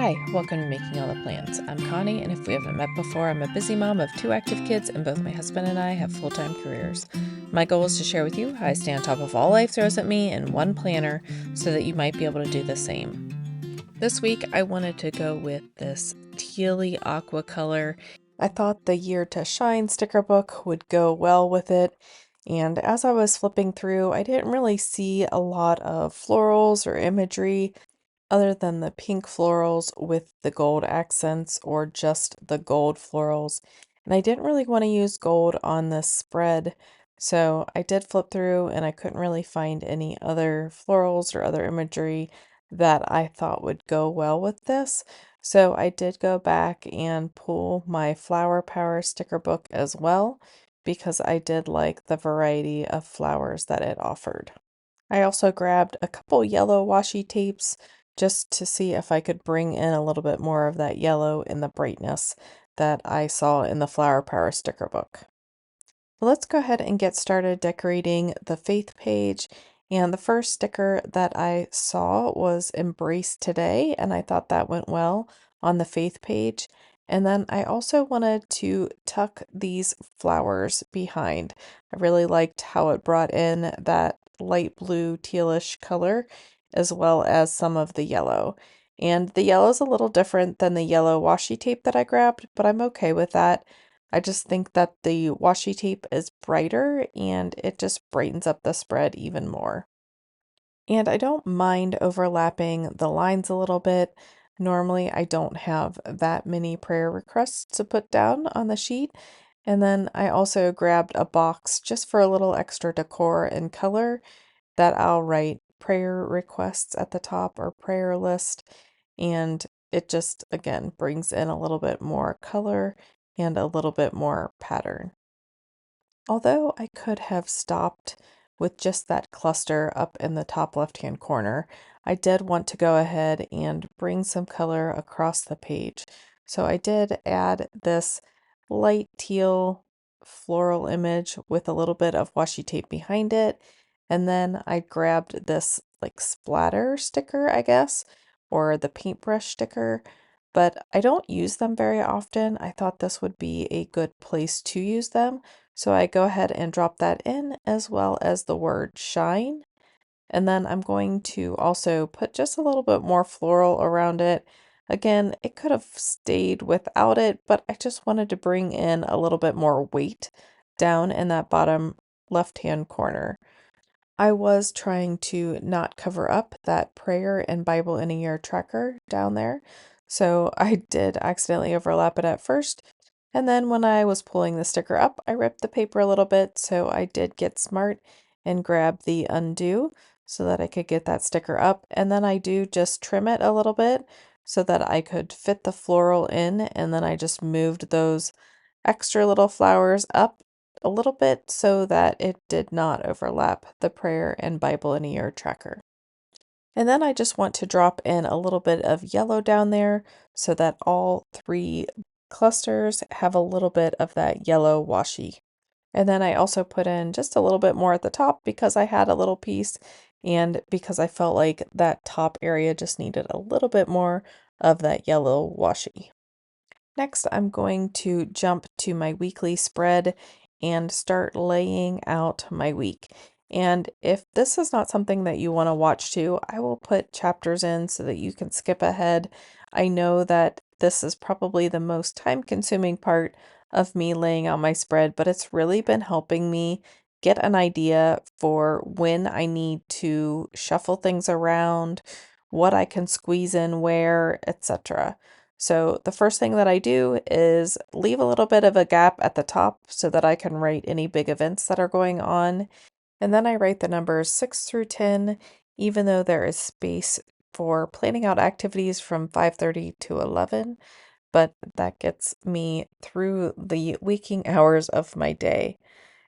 Hi, welcome to Making All the Plans. I'm Connie, and if we haven't met before, I'm a busy mom of 2 active kids, and both my husband and I have full-time careers. My goal is to share with you how I stay on top of all life throws at me in one planner so that you might be able to do the same. This week, I wanted to go with this tealy aqua color. I thought the Year to Shine sticker book would go well with it, and as I was flipping through, I didn't really see a lot of florals or imagery other than the pink florals with the gold accents or just the gold florals. And I didn't really want to use gold on this spread, so I did flip through and I couldn't really find any other florals or other imagery that I thought would go well with this. So I did go back and pull my Flower Power sticker book as well because I did like the variety of flowers that it offered. I also grabbed a couple yellow washi tapes just to see if I could bring in a little bit more of that yellow in the brightness that I saw in the Flower Power sticker book. Let's go ahead and get started decorating the faith page. And the first sticker that I saw was Embrace Today, and I thought that went well on the faith page. And then I also wanted to tuck these flowers behind. I really liked how it brought in that light blue tealish color as well as some of the yellow. And the yellow is a little different than the yellow washi tape that I grabbed, but I'm okay with that. I just think that the washi tape is brighter and it just brightens up the spread even more. And I don't mind overlapping the lines a little bit. Normally, I don't have that many prayer requests to put down on the sheet. And then I also grabbed a box just for a little extra decor and color that I'll write prayer requests at the top or prayer list. And it just, again, brings in a little bit more color and a little bit more pattern. Although I could have stopped with just that cluster up in the top left-hand corner, I did want to go ahead and bring some color across the page. So I did add this light teal floral image with a little bit of washi tape behind it. And then I grabbed this like splatter sticker, I guess, or the paintbrush sticker, but I don't use them very often. I thought this would be a good place to use them. So I go ahead and drop that in as well as the word shine. And then I'm going to also put just a little bit more floral around it. Again, it could have stayed without it, but I just wanted to bring in a little bit more weight down in that bottom left-hand corner. I was trying to not cover up that prayer and Bible in a year tracker down there. So I did accidentally overlap it at first. And then when I was pulling the sticker up, I ripped the paper a little bit. So I did get smart and grab the undo so that I could get that sticker up. And then I do just trim it a little bit so that I could fit the floral in. And then I just moved those extra little flowers up a little bit so that it did not overlap the prayer and Bible in a year tracker. And then I just want to drop in a little bit of yellow down there so that all 3 clusters have a little bit of that yellow washi. And then I also put in just a little bit more at the top because I had a little piece and because I felt like that top area just needed a little bit more of that yellow washi. Next, I'm going to jump to my weekly spread and start laying out my week. And if this is not something that you want to watch too, I will put chapters in so that you can skip ahead. I know that this is probably the most time-consuming part of me laying out my spread, but it's really been helping me get an idea for when I need to shuffle things around, what I can squeeze in where, etc. So the first thing that I do is leave a little bit of a gap at the top so that I can write any big events that are going on. And then I write the numbers 6 through 10, even though there is space for planning out activities from 5:30 to 11, but that gets me through the waking hours of my day.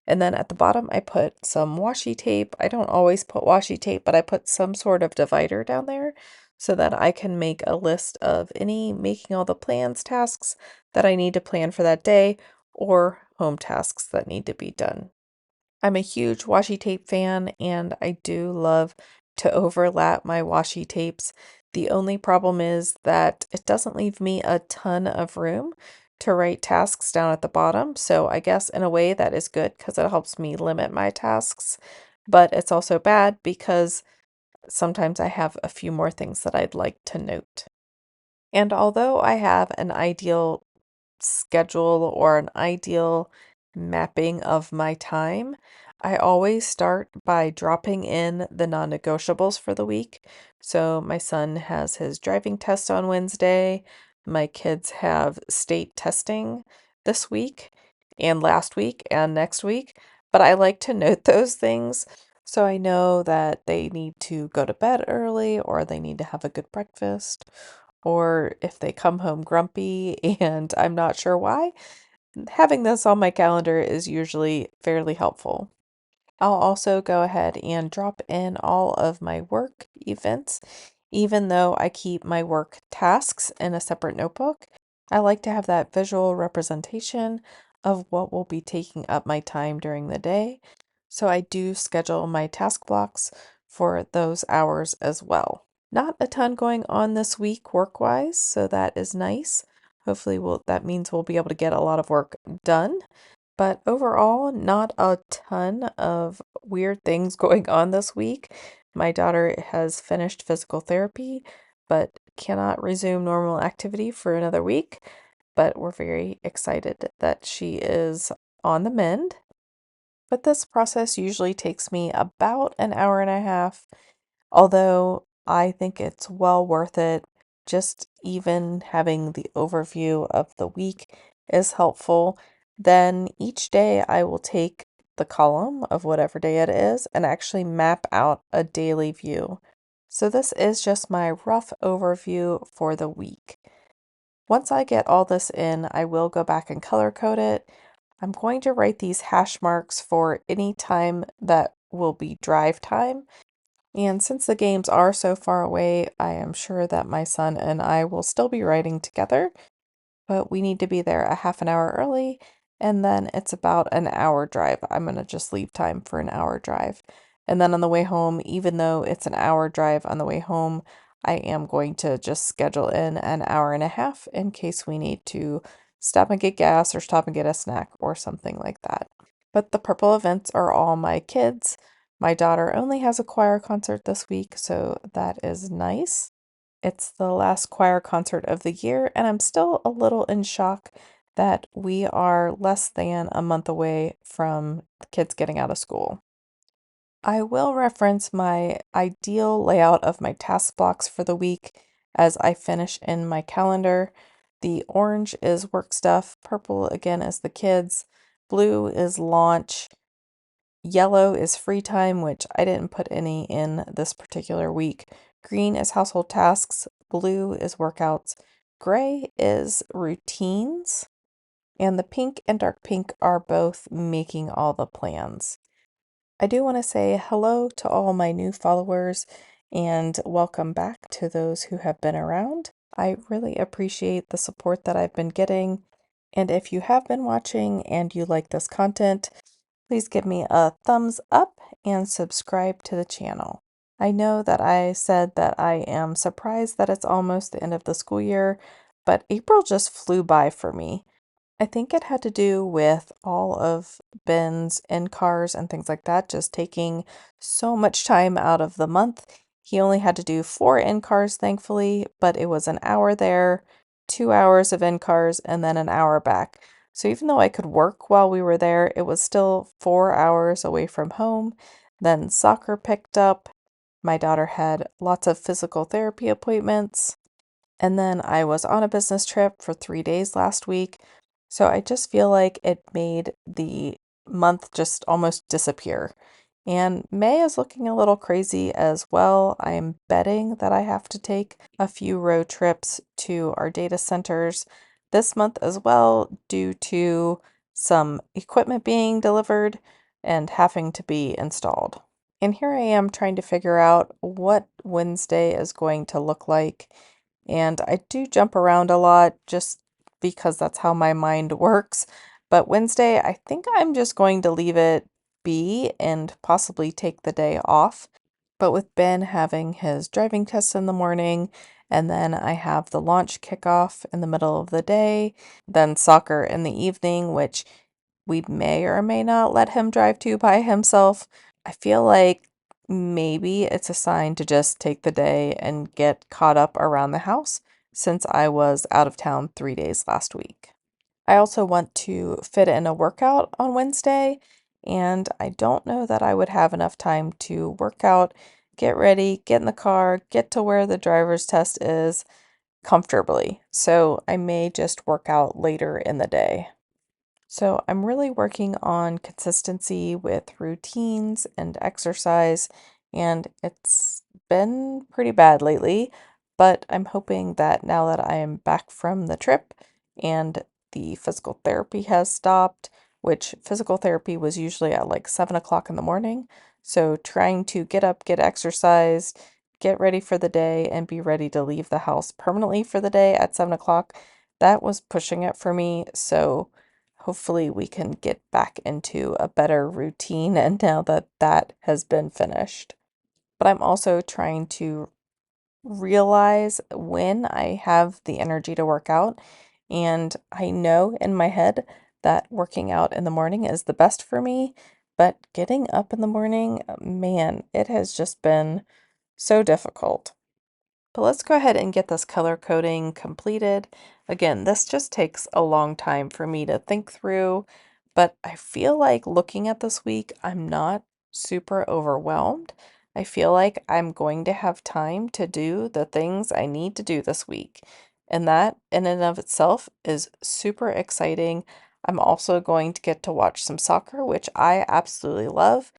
And then at the bottom, I put some washi tape. I don't always put washi tape, but I put some sort of divider down there so that I can make a list of any making all the plans tasks that I need to plan for that day or home tasks that need to be done. I'm a huge washi tape fan and I do love to overlap my washi tapes. The only problem is that it doesn't leave me a ton of room to write tasks down at the bottom. So I guess in a way that is good because it helps me limit my tasks, but it's also bad because sometimes I have a few more things that I'd like to note. And although I have an ideal schedule or an ideal mapping of my time, I always start by dropping in the non-negotiables for the week. So my son has his driving test on Wednesday. My kids have state testing this week and last week and next week. But I like to note those things so I know that they need to go to bed early or they need to have a good breakfast or if they come home grumpy and I'm not sure why, having this on my calendar is usually fairly helpful. I'll also go ahead and drop in all of my work events, even though I keep my work tasks in a separate notebook. I like to have that visual representation of what will be taking up my time during the day. So I do schedule my task blocks for those hours as well. Not a ton going on this week work-wise, so that is nice. Hopefully that means we'll be able to get a lot of work done. But overall, not a ton of weird things going on this week. My daughter has finished physical therapy, but cannot resume normal activity for another week. But we're very excited that she is on the mend. But this process usually takes me about an hour and a half, although I think it's well worth it. Just even having the overview of the week is helpful. Then each day I will take the column of whatever day it is and actually map out a daily view. So this is just my rough overview for the week. Once I get all this in, I will go back and color code it. I'm going to write these hash marks for any time that will be drive time. And since the games are so far away, I am sure that my son and I will still be riding together, but we need to be there a half an hour early, and then it's about an hour drive. I'm going to just leave time for an hour drive. And then on the way home, even though it's an hour drive on the way home, I am going to just schedule in an hour and a half in case we need to stop and get gas or stop and get a snack or something like that. But the purple events are all my kids. My daughter only has a choir concert this week, so that is nice. It's the last choir concert of the year, and I'm still a little in shock that we are less than a month away from the kids getting out of school. I will reference my ideal layout of my task blocks for the week as I finish in my calendar. The orange is work stuff, purple again is the kids, blue is launch, yellow is free time, which I didn't put any in this particular week. Green is household tasks, blue is workouts, gray is routines, and the pink and dark pink are both making all the plans. I do want to say hello to all my new followers and welcome back to those who have been around. I really appreciate the support that I've been getting. And if you have been watching and you like this content, please give me a thumbs up and subscribe to the channel. I know that I said that I am surprised that it's almost the end of the school year, but April just flew by for me. I think it had to do with all of Ben's in-cars and things like that, just taking so much time out of the month. He only had to do 4 in-cars, thankfully, but it was an hour there, 2 hours of in-cars, and then an hour back. So even though I could work while we were there, it was still 4 hours away from home. Then soccer picked up. My daughter had lots of physical therapy appointments. And then I was on a business trip for 3 days last week. So I just feel like it made the month just almost disappear. And May is looking a little crazy as well. I am betting that I have to take a few road trips to our data centers this month as well, due to some equipment being delivered and having to be installed. And here I am trying to figure out what Wednesday is going to look like. And I do jump around a lot just because that's how my mind works. But Wednesday, I think I'm just going to leave it be and possibly take the day off. But with Ben having his driving test in the morning, and then I have the launch kickoff in the middle of the day, then soccer in the evening, which we may or may not let him drive to by himself. I feel like maybe it's a sign to just take the day and get caught up around the house since I was out of town 3 days last week. I also want to fit in a workout on Wednesday, and I don't know that I would have enough time to work out, get ready, get in the car, get to where the driver's test is comfortably. So I may just work out later in the day. So I'm really working on consistency with routines and exercise, and it's been pretty bad lately, but I'm hoping that now that I am back from the trip and the physical therapy has stopped, which physical therapy was usually at like 7 o'clock in the morning. So trying to get up, get exercise, get ready for the day, and be ready to leave the house permanently for the day at 7 o'clock, that was pushing it for me. So hopefully we can get back into a better routine and now that that has been finished. But I'm also trying to realize when I have the energy to work out. And I know in my head that working out in the morning is the best for me, but getting up in the morning, man, it has just been so difficult. But let's go ahead and get this color coding completed. Again, this just takes a long time for me to think through, but I feel like looking at this week, I'm not super overwhelmed. I feel like I'm going to have time to do the things I need to do this week. And that in and of itself is super exciting. I'm also going to get to watch some soccer, which I absolutely love.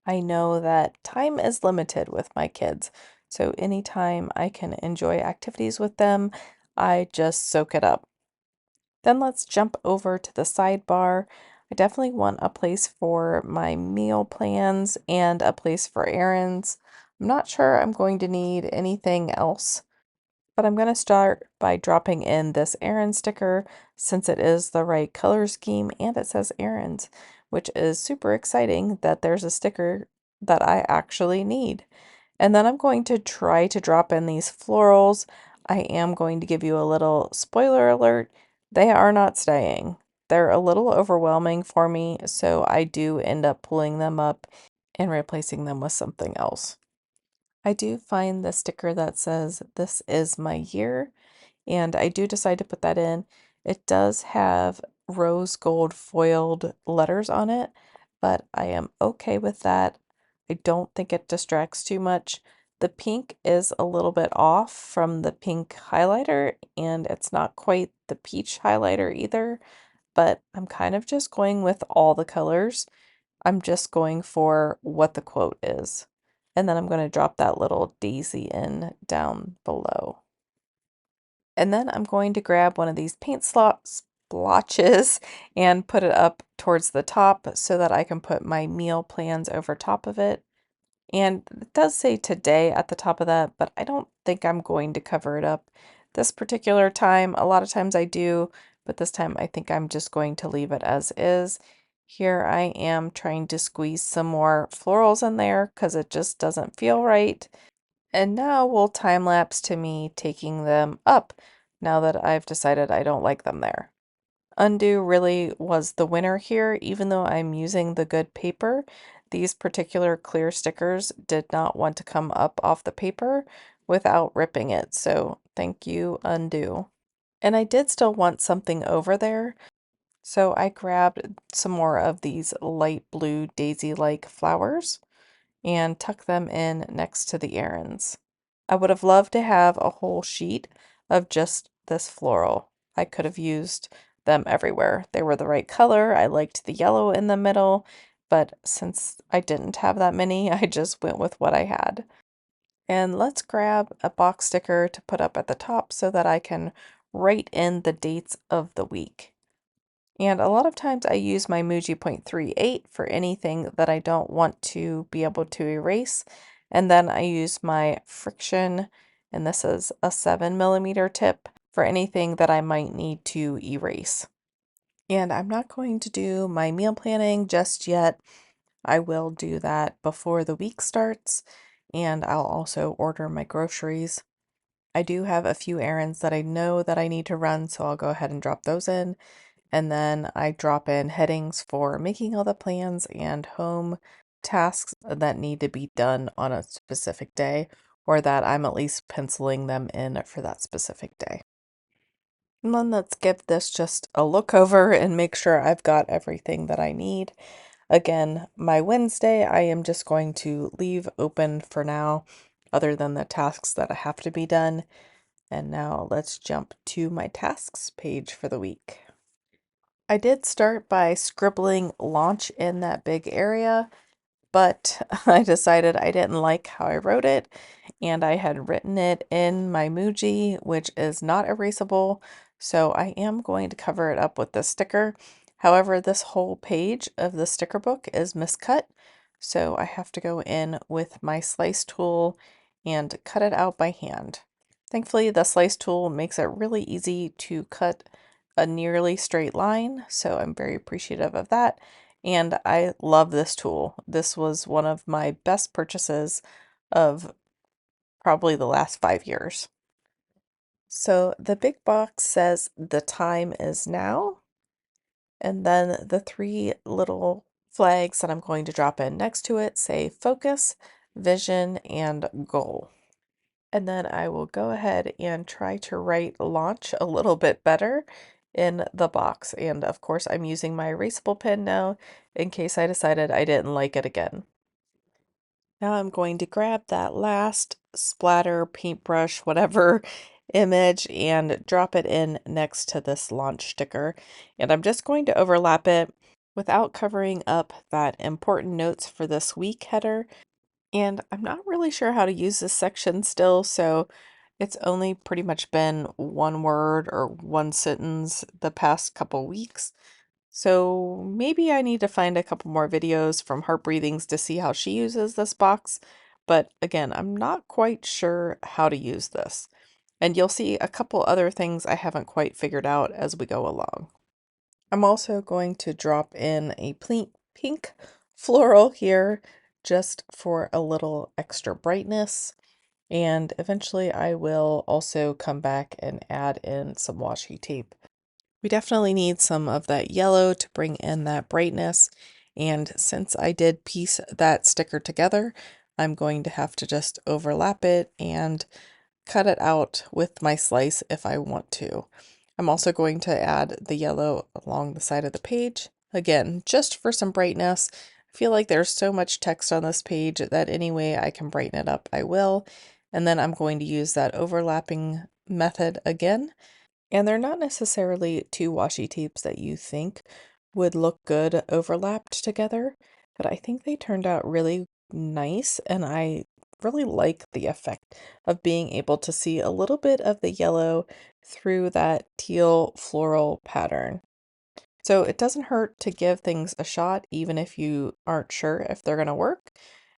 I know that time is limited with my kids, so anytime I can enjoy activities with them, I just soak it up. Then let's jump over to the sidebar. I definitely want a place for my meal plans and a place for errands. I'm not sure I'm going to need anything else, but I'm going to start by dropping in this errand sticker since it is the right color scheme and it says errands, which is super exciting that there's a sticker that I actually need. And then I'm going to try to drop in these florals. I am going to give you a little spoiler alert. They are not staying. They're a little overwhelming for me, so I do end up pulling them up and replacing them with something else. I do find the sticker that says, "This is my year," and I do decide to put that in. It does have rose gold foiled letters on it, but I am okay with that. I don't think it distracts too much. The pink is a little bit off from the pink highlighter, and it's not quite the peach highlighter either, but I'm kind of just going with all the colors. I'm just going for what the quote is. And then I'm going to drop that little daisy in down below. And then I'm going to grab one of these paint splotches and put it up towards the top so that I can put my meal plans over top of it. And it does say today at the top of that, but I don't think I'm going to cover it up this particular time. A lot of times I do, but this time I think I'm just going to leave it as is. Here I am trying to squeeze some more florals in there because it just doesn't feel right. And now we'll time lapse to me taking them up now that I've decided I don't like them there. Undo really was the winner here, even though I'm using the good paper. These particular clear stickers did not want to come up off the paper without ripping it, so thank you, Undo. And I did still want something over there, so I grabbed some more of these light blue daisy-like flowers and tuck them in next to the errands. I would have loved to have a whole sheet of just this floral. I could have used them everywhere. They were the right color. I liked the yellow in the middle, but since I didn't have that many, I just went with what I had. And let's grab a box sticker to put up at the top so that I can write in the dates of the week. And a lot of times I use my Muji .38 for anything that I don't want to be able to erase. And then I use my friction, and this is a 7mm tip, for anything that I might need to erase. And I'm not going to do my meal planning just yet. I will do that before the week starts. and I'll also order my groceries. I do have a few errands that I know that I need to run, so I'll go ahead and drop those in. And then I drop in headings for making all the plans and home tasks that need to be done on a specific day, or that I'm at least penciling them in for that specific day. And then let's give this just a look over and make sure I've got everything that I need. Again, my Wednesday, I am just going to leave open for now, other than the tasks that have to be done. And now let's jump to my tasks page for the week. I did start by scribbling launch in that big area, but I decided I didn't like how I wrote it, and I had written it in my Muji, which is not erasable, so I am going to cover it up with the sticker. However, this whole page of the sticker book is miscut, so I have to go in with my slice tool and cut it out by hand. Thankfully, the slice tool makes it really easy to cut a nearly straight line, so I'm very appreciative of that. And I love this tool. This was one of my best purchases of probably the last 5 years. So the big box says the time is now, and then the three little flags that I'm going to drop in next to it say focus, vision, and goal. And then I will go ahead and try to write launch a little bit better in the box. And of course, I'm using my erasable pen now in case I decided I didn't like it again. Now I'm going to grab that last splatter, paintbrush, whatever image and drop it in next to this launch sticker. And I'm just going to overlap it without covering up that important notes for this week header. And I'm not really sure how to use this section still, so it's only pretty much been one word or one sentence the past couple weeks. So maybe I need to find a couple more videos from Heart Breathings to see how she uses this box. But again, I'm not quite sure how to use this. And you'll see a couple other things I haven't quite figured out as we go along. I'm also going to drop in a pink floral here just for a little extra brightness. And eventually I will also come back and add in some washi tape. We definitely need some of that yellow to bring in that brightness. And since I did piece that sticker together, I'm going to have to just overlap it and cut it out with my slice if I want to. I'm also going to add the yellow along the side of the page. Again, just for some brightness. I feel like there's so much text on this page that any way I can brighten it up, I will. And then I'm going to use that overlapping method again. And they're not necessarily two washi tapes that you think would look good overlapped together, but I think they turned out really nice, and I really like the effect of being able to see a little bit of the yellow through that teal floral pattern. So it doesn't hurt to give things a shot, even if you aren't sure if they're going to work.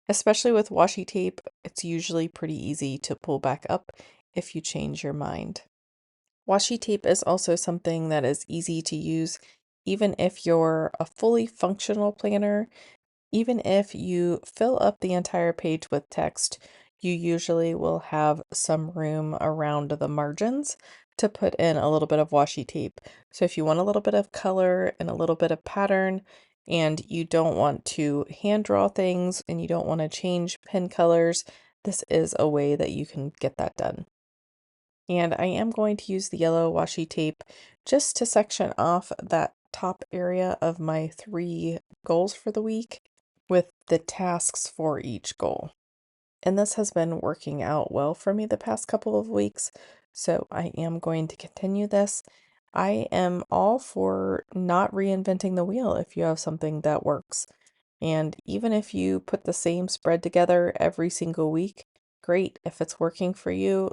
Especially with washi tape, it's usually pretty easy to pull back up if you change your mind. Washi tape is also something that is easy to use even if you're a fully functional planner. Even if you fill up the entire page with text, you usually will have some room around the margins to put in a little bit of washi tape. So if you want a little bit of color and a little bit of pattern, and you don't want to hand draw things and you don't want to change pen colors, this is a way that you can get that done. And I am going to use the yellow washi tape just to section off that top area of my 3 goals for the week with the tasks for each goal. And this has been working out well for me the past couple of weeks, so I am going to continue this. I am all for not reinventing the wheel if you have something that works. And even if you put the same spread together every single week, great. If it's working for you,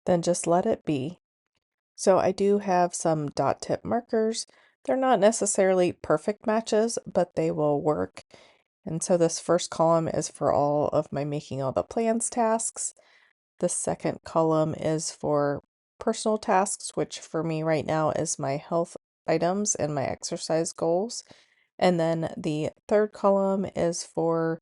then just let it be. So I do have some dot tip markers. They're not necessarily perfect matches, but they will work. And so this first column is for all of my making all the plans tasks. The second column is for personal tasks, which for me right now is my health items and my exercise goals. And then the third column is for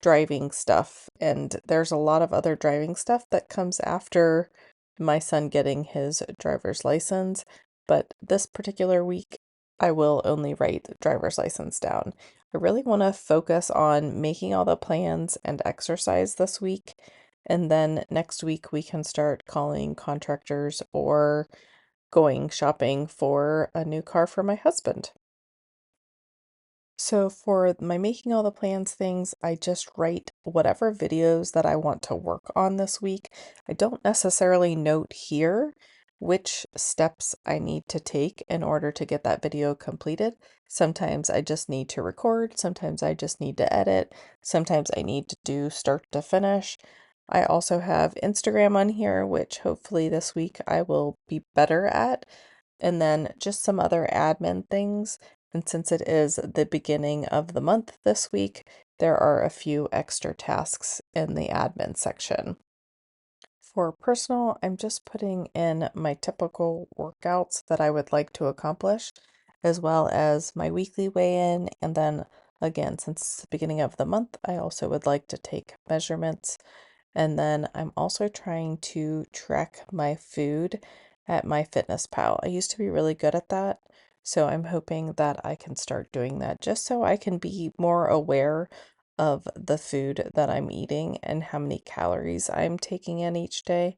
driving stuff, and there's a lot of other driving stuff that comes after my son getting his driver's license, but this particular week I will only write the driver's license down. I really want to focus on making all the plans and exercise this week, and then next week we can start calling contractors or going shopping for a new car for my husband. So for my making all the plans things, I just write whatever videos that I want to work on this week. I don't necessarily note here which steps I need to take in order to get that video completed. Sometimes I just need to record, sometimes I just need to edit, sometimes I need to do start to finish. I also have Instagram on here, which hopefully this week I will be better at, and then just some other admin things. And since it is the beginning of the month this week, there are a few extra tasks in the admin section. For personal, I'm just putting in my typical workouts that I would like to accomplish, as well as my weekly weigh-in. And then again, since it's the beginning of the month, I also would like to take measurements. And then I'm also trying to track my food at MyFitnessPal. I used to be really good at that, so I'm hoping that I can start doing that just so I can be more aware of the food that I'm eating and how many calories I'm taking in each day.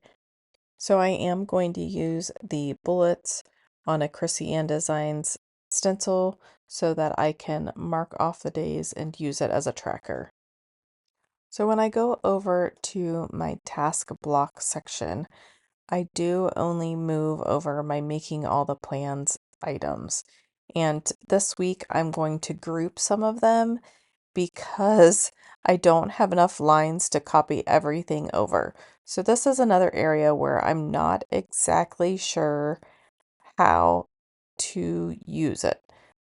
So I am going to use the bullets on a Chrissy Ann Designs stencil so that I can mark off the days and use it as a tracker. So when I go over to my task block section, I do only move over my making all the plans items. And this week I'm going to group some of them because I don't have enough lines to copy everything over. So this is another area where I'm not exactly sure how to use it.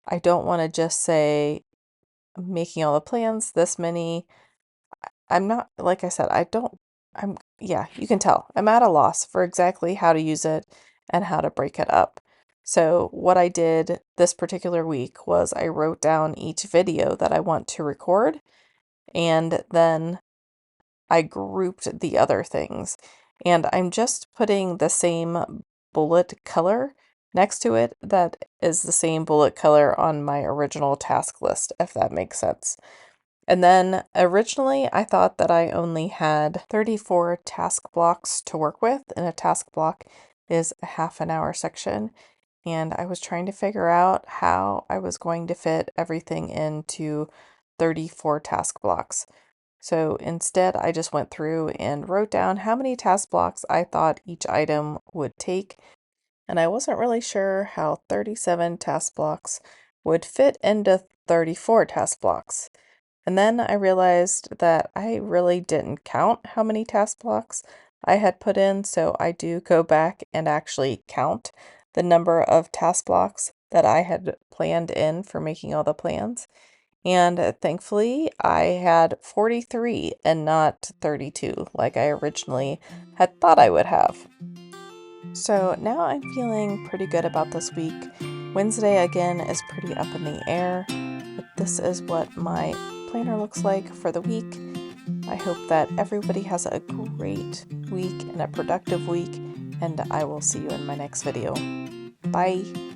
I don't want to just say making all the plans, this many. I'm not, like I said, yeah, you can tell. I'm at a loss for exactly how to use it and how to break it up. So what I did this particular week was I wrote down each video that I want to record, and then I grouped the other things. And I'm just putting the same bullet color next to it that is the same bullet color on my original task list, if that makes sense. And then originally I thought that I only had 34 task blocks to work with, and a task block is a half an hour section. And I was trying to figure out how I was going to fit everything into 34 task blocks. So instead, I just went through and wrote down how many task blocks I thought each item would take. And I wasn't really sure how 37 task blocks would fit into 34 task blocks. And then I realized that I really didn't count how many task blocks I had put in, so I do go back and actually count the number of task blocks that I had planned in for making all the plans. And thankfully, I had 43 and not 32 like I originally had thought I would have. So now I'm feeling pretty good about this week. Wednesday again is pretty up in the air, but this is what my planner looks like for the week. I hope that everybody has a great week and a productive week, and I will see you in my next video. Bye!